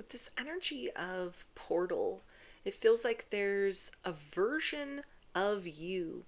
with this energy of portal, it feels like there's a version of you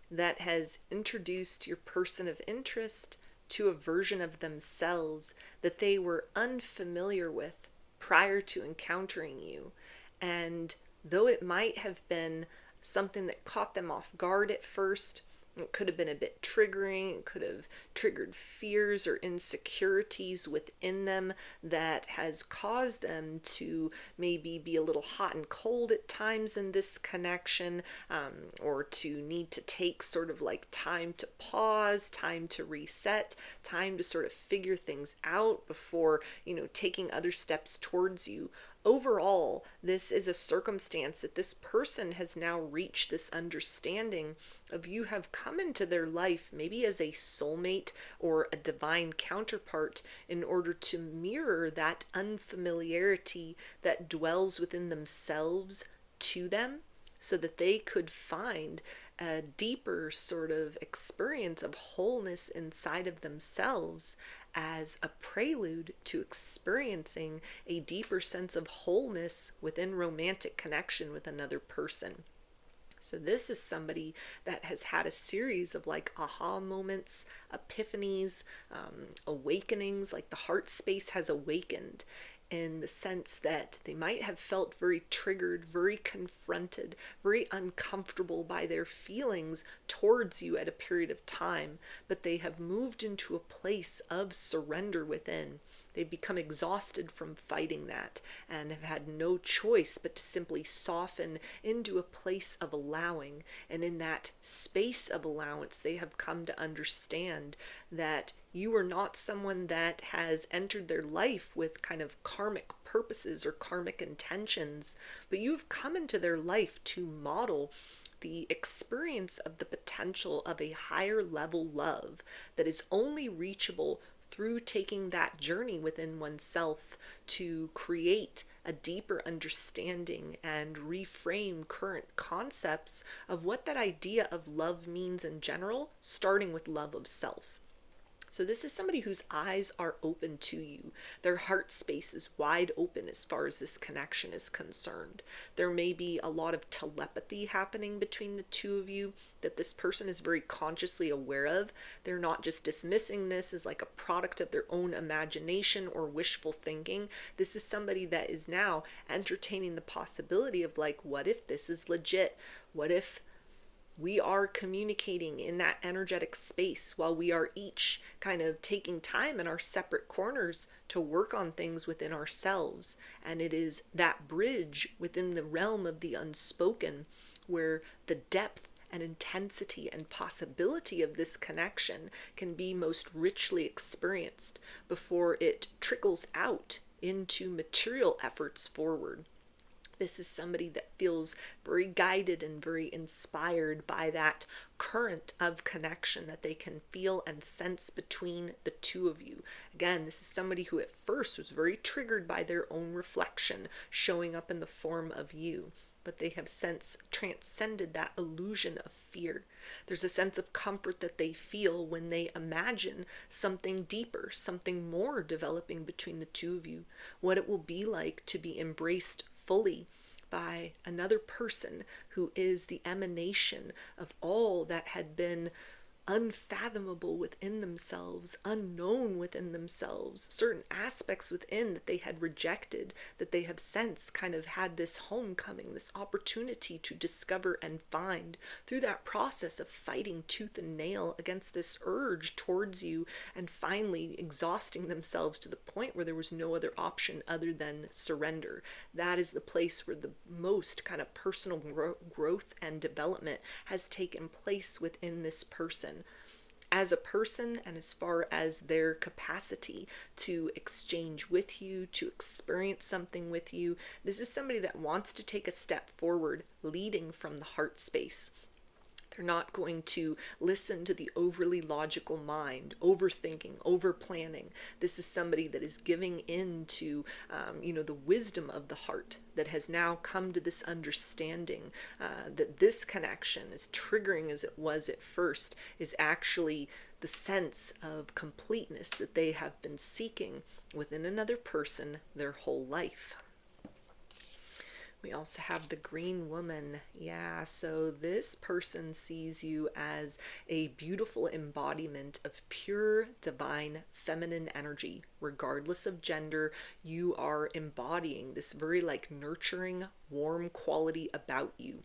that has introduced your person of interest to a version of themselves that they were unfamiliar with prior to encountering you. And though it might have been something that caught them off guard at first, it could have been a bit triggering. It could have triggered fears or insecurities within them that has caused them to maybe be a little hot and cold at times in this connection, or to need to take sort of like time to pause, time to reset, time to sort of figure things out before, taking other steps towards you. Overall, this is a circumstance that this person has now reached this understanding of. You have come into their life maybe as a soulmate or a divine counterpart in order to mirror that unfamiliarity that dwells within themselves to them, so that they could find a deeper sort of experience of wholeness inside of themselves as a prelude to experiencing a deeper sense of wholeness within romantic connection with another person. So this is somebody that has had a series of like aha moments, epiphanies, awakenings, like the heart space has awakened, in the sense that they might have felt very triggered, very confronted, very uncomfortable by their feelings towards you at a period of time, but they have moved into a place of surrender within. They've become exhausted from fighting that and have had no choice but to simply soften into a place of allowing. And in that space of allowance, they have come to understand that you are not someone that has entered their life with kind of karmic purposes or karmic intentions, but you've come into their life to model the experience of the potential of a higher level love that is only reachable through taking that journey within oneself to create a deeper understanding and reframe current concepts of what that idea of love means in general, starting with love of self. So this is somebody whose eyes are open to you. Their heart space is wide open as far as this connection is concerned. There may be a lot of telepathy happening between the two of you that this person is very consciously aware of. They're not just dismissing this as like a product of their own imagination or wishful thinking. This is somebody that is now entertaining the possibility of like, what if this is legit? What if we are communicating in that energetic space while we are each kind of taking time in our separate corners to work on things within ourselves? And it is that bridge within the realm of the unspoken where the depth and intensity and possibility of this connection can be most richly experienced before it trickles out into material efforts forward. This is somebody that feels very guided and very inspired by that current of connection that they can feel and sense between the two of you. Again, this is somebody who at first was very triggered by their own reflection showing up in the form of you, but they have since transcended that illusion of fear. There's a sense of comfort that they feel when they imagine something deeper, something more developing between the two of you, what it will be like to be embraced fully by another person who is the emanation of all that had been unfathomable within themselves, unknown within themselves, certain aspects within that they had rejected, that they have since kind of had this homecoming, this opportunity to discover and find through that process of fighting tooth and nail against this urge towards you, and finally exhausting themselves to the point where there was no other option other than surrender. That is the place where the most kind of personal growth and development has taken place within this person. As a person, and as far as their capacity to exchange with you, to experience something with you, this is somebody that wants to take a step forward, leading from the heart space. They're not going to listen to the overly logical mind, overthinking, overplanning. This is somebody that is giving in to, the wisdom of the heart, that has now come to this understanding that this connection, as triggering as it was at first, is actually the sense of completeness that they have been seeking within another person their whole life. We also have the green woman. Yeah, so this person sees you as a beautiful embodiment of pure divine feminine energy. Regardless of gender, you are embodying this very like nurturing, warm quality about you.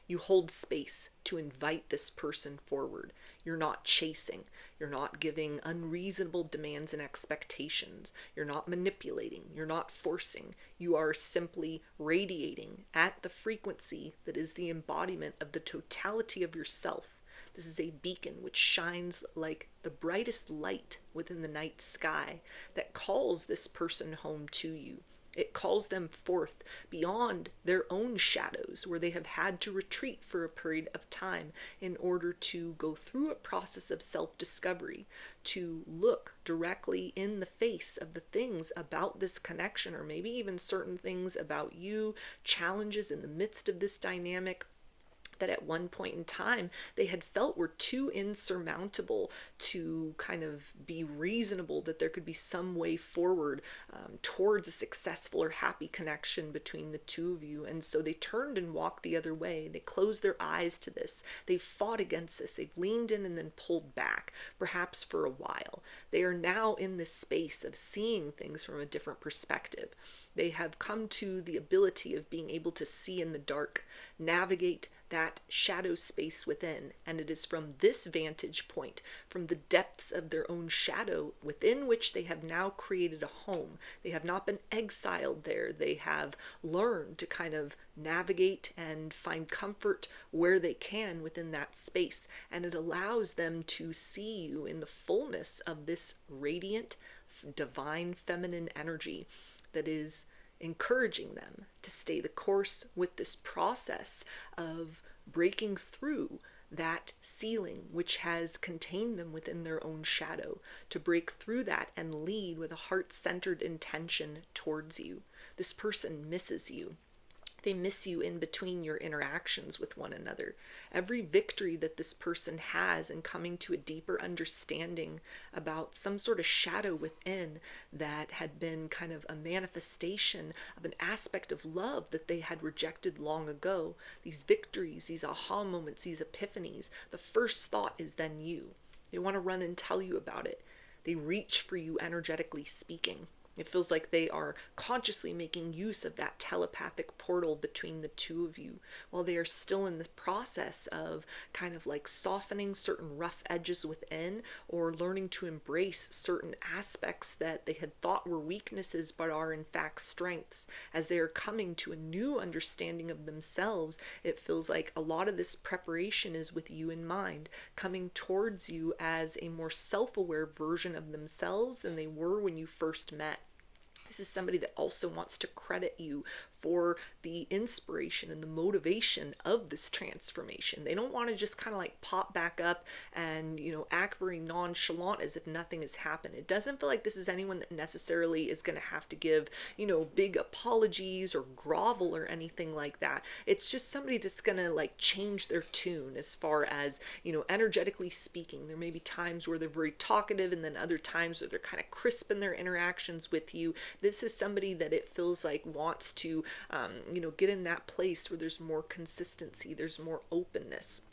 You hold space to invite this person forward. You're not chasing. You're not giving unreasonable demands and expectations. You're not manipulating. You're not forcing. You are simply radiating at the frequency that is the embodiment of the totality of yourself. This is a beacon which shines like the brightest light within the night sky that calls this person home to you. It calls them forth beyond their own shadows, where they have had to retreat for a period of time in order to go through a process of self-discovery, to look directly in the face of the things about this connection, or maybe even certain things about you, challenges in the midst of this dynamic that at one point in time they had felt were too insurmountable to kind of be reasonable, that there could be some way forward towards a successful or happy connection between the two of you. And so they turned and walked the other way. They closed their eyes to this. They fought against this. They've leaned in and then pulled back, perhaps for a while. They are now in this space of seeing things from a different perspective. They have come to the ability of being able to see in the dark, navigate that shadow space within. And it is from this vantage point, from the depths of their own shadow, within which they have now created a home. They have not been exiled there. They have learned to kind of navigate and find comfort where they can within that space. And it allows them to see you in the fullness of this radiant, divine feminine energy that is encouraging them to stay the course with this process of breaking through that ceiling which has contained them within their own shadow, to break through that and lead with a heart-centered intention towards you. This person misses you. They miss you in between your interactions with one another. Every victory that this person has in coming to a deeper understanding about some sort of shadow within that had been kind of a manifestation of an aspect of love that they had rejected long ago, these victories, these aha moments, these epiphanies, the first thought is then you. They want to run and tell you about it. They reach for you energetically speaking. It feels like they are consciously making use of that telepathic portal between the two of you, while they are still in the process of kind of like softening certain rough edges within, or learning to embrace certain aspects that they had thought were weaknesses but are in fact strengths. As they are coming to a new understanding of themselves, it feels like a lot of this preparation is with you in mind, coming towards you as a more self-aware version of themselves than they were when you first met. This is somebody that also wants to credit you for the inspiration and the motivation of this transformation. They don't want to just kind of like pop back up and, act very nonchalant as if nothing has happened. It doesn't feel like this is anyone that necessarily is going to have to give, big apologies or grovel or anything like that. It's just somebody that's going to like change their tune as far as, energetically speaking. There may be times where they're very talkative and then other times where they're kind of crisp in their interactions with you. This is somebody that it feels like wants to, get in that place where there's more consistency, there's more openness,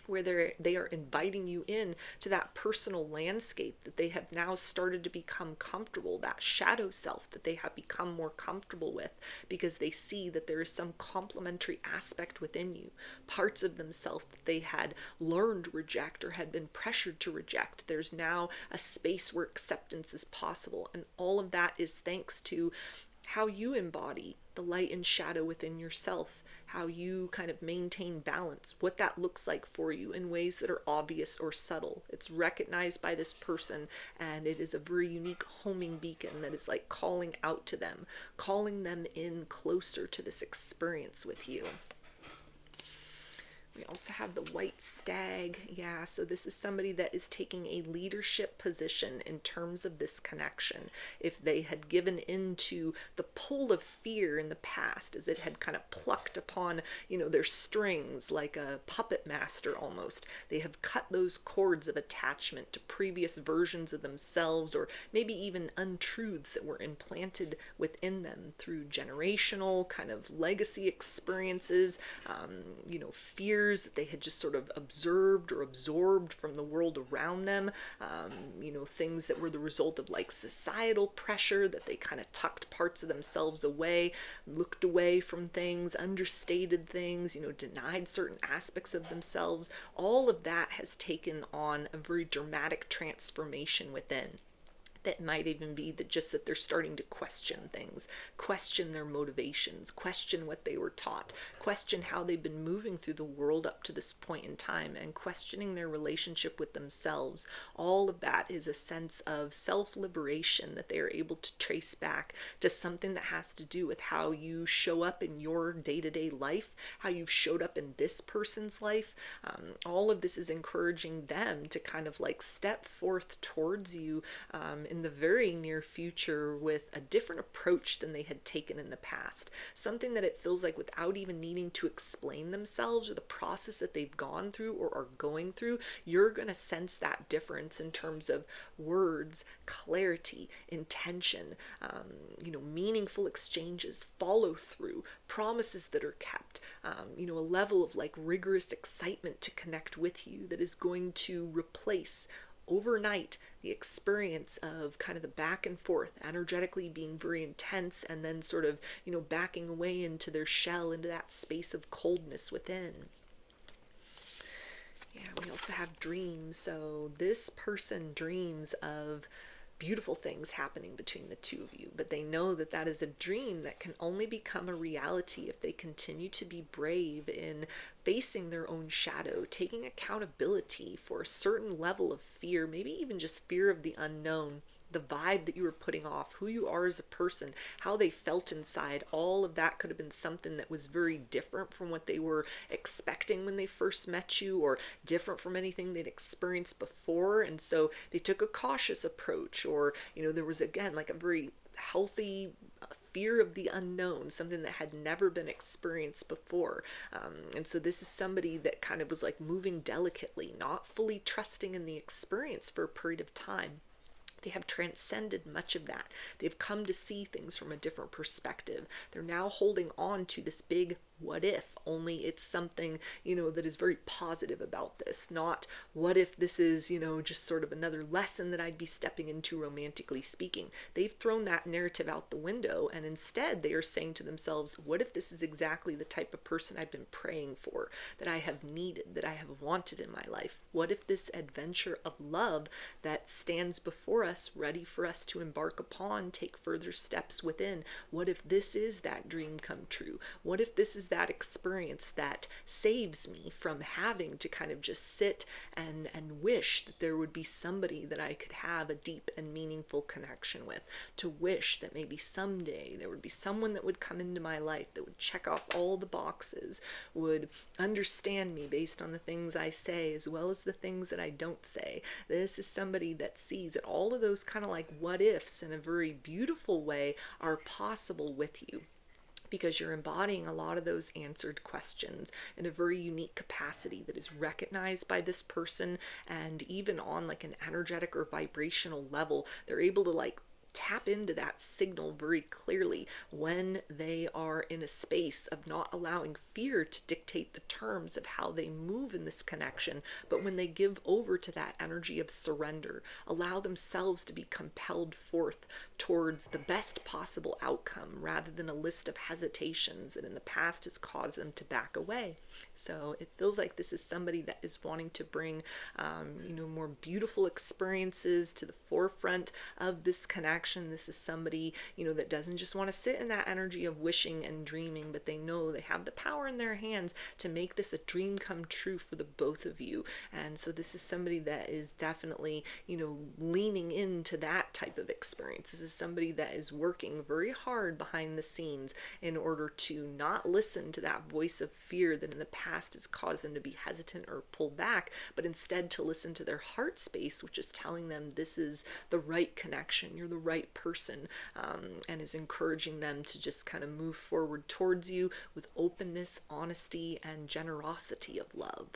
where they are inviting you in to that personal landscape that they have now started to become comfortable, that shadow self that they have become more comfortable with, because they see that there is some complementary aspect within you, parts of themselves that they had learned to reject or had been pressured to reject. There's now a space where acceptance is possible, and all of that is thanks to how you embody the light and shadow within yourself, how you kind of maintain balance, what that looks like for you in ways that are obvious or subtle. It's recognized by this person, and it is a very unique homing beacon that is like calling out to them, calling them in closer to this experience with you. We also have the white stag. Yeah, so this is somebody that is taking a leadership position in terms of this connection. If they had given into the pull of fear in the past, as it had kind of plucked upon, their strings like a puppet master almost, they have cut those cords of attachment to previous versions of themselves, or maybe even untruths that were implanted within them through generational kind of legacy experiences, fears that they had just sort of observed or absorbed from the world around them, things that were the result of like societal pressure, that they kind of tucked parts of themselves away, looked away from things, understated things, denied certain aspects of themselves. All of that has taken on a very dramatic transformation within. That might even be that they're starting to question things, question their motivations, question what they were taught, question how they've been moving through the world up to this point in time, and questioning their relationship with themselves. All of that is a sense of self-liberation that they are able to trace back to something that has to do with how you show up in your day-to-day life, how you've showed up in this person's life. All of this is encouraging them to kind of like step forth towards you in the very near future with a different approach than they had taken in the past. Something that it feels like, without even needing to explain themselves or the process that they've gone through or are going through, you're going to sense that difference in terms of words, clarity, intention, meaningful exchanges, follow through, promises that are kept, a level of like rigorous excitement to connect with you that is going to replace overnight the experience of kind of the back and forth, energetically being very intense, and then sort of, backing away into their shell, into that space of coldness within. Yeah, we also have dreams. So this person dreams of beautiful things happening between the two of you, but they know that that is a dream that can only become a reality if they continue to be brave in facing their own shadow, taking accountability for a certain level of fear, maybe even just fear of the unknown. The vibe that you were putting off, who you are as a person, how they felt inside, all of that could have been something that was very different from what they were expecting when they first met you, or different from anything they'd experienced before. And so they took a cautious approach, or, there was again like a very healthy fear of the unknown, something that had never been experienced before. And so this is somebody that kind of was like moving delicately, not fully trusting in the experience for a period of time. They have transcended much of that. They've come to see things from a different perspective. They're now holding on to this big what if, only it's something, that is very positive about this. Not what if this is, just sort of another lesson that I'd be stepping into romantically speaking. They've thrown that narrative out the window, and instead they are saying to themselves, what if this is exactly the type of person I've been praying for, that I have needed, that I have wanted in my life? What if this adventure of love that stands before us, ready for us to embark upon, take further steps within, what if this is that dream come true? What if this is that experience that saves me from having to kind of just sit and wish that there would be somebody that I could have a deep and meaningful connection with, to wish that maybe someday there would be someone that would come into my life that would check off all the boxes, would understand me based on the things I say as well as the things that I don't say. This is somebody that sees that all of those kind of like what ifs in a very beautiful way are possible with you, because you're embodying a lot of those answered questions in a very unique capacity that is recognized by this person. And even on like an energetic or vibrational level, they're able to like tap into that signal very clearly when they are in a space of not allowing fear to dictate the terms of how they move in this connection, but when they give over to that energy of surrender, allow themselves to be compelled forth towards the best possible outcome, rather than a list of hesitations that in the past has caused them to back away. So it feels like this is somebody that is wanting to bring more beautiful experiences to the forefront of this connection, connection. This is somebody, that doesn't just want to sit in that energy of wishing and dreaming, but they know they have the power in their hands to make this a dream come true for the both of you. And so this is somebody that is definitely, leaning into that type of experience. This is somebody that is working very hard behind the scenes in order to not listen to that voice of fear that in the past has caused them to be hesitant or pull back, but instead to listen to their heart space, which is telling them this is the right connection, you're the right person, and is encouraging them to just kind of move forward towards you with openness, honesty, and generosity of love.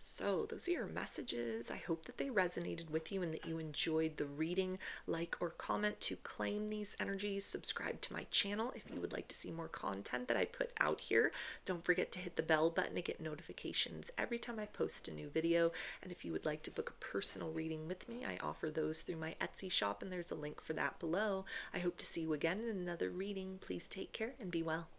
So those are your messages. I hope that they resonated with you and that you enjoyed the reading. Like or comment to claim these energies. Subscribe to my channel if you would like to see more content that I put out here. Don't forget to hit the bell button to get notifications every time I post a new video. And if you would like to book a personal reading with me, I offer those through my Etsy shop, and there's a link for that below. I hope to see you again in another reading. Please take care and be well.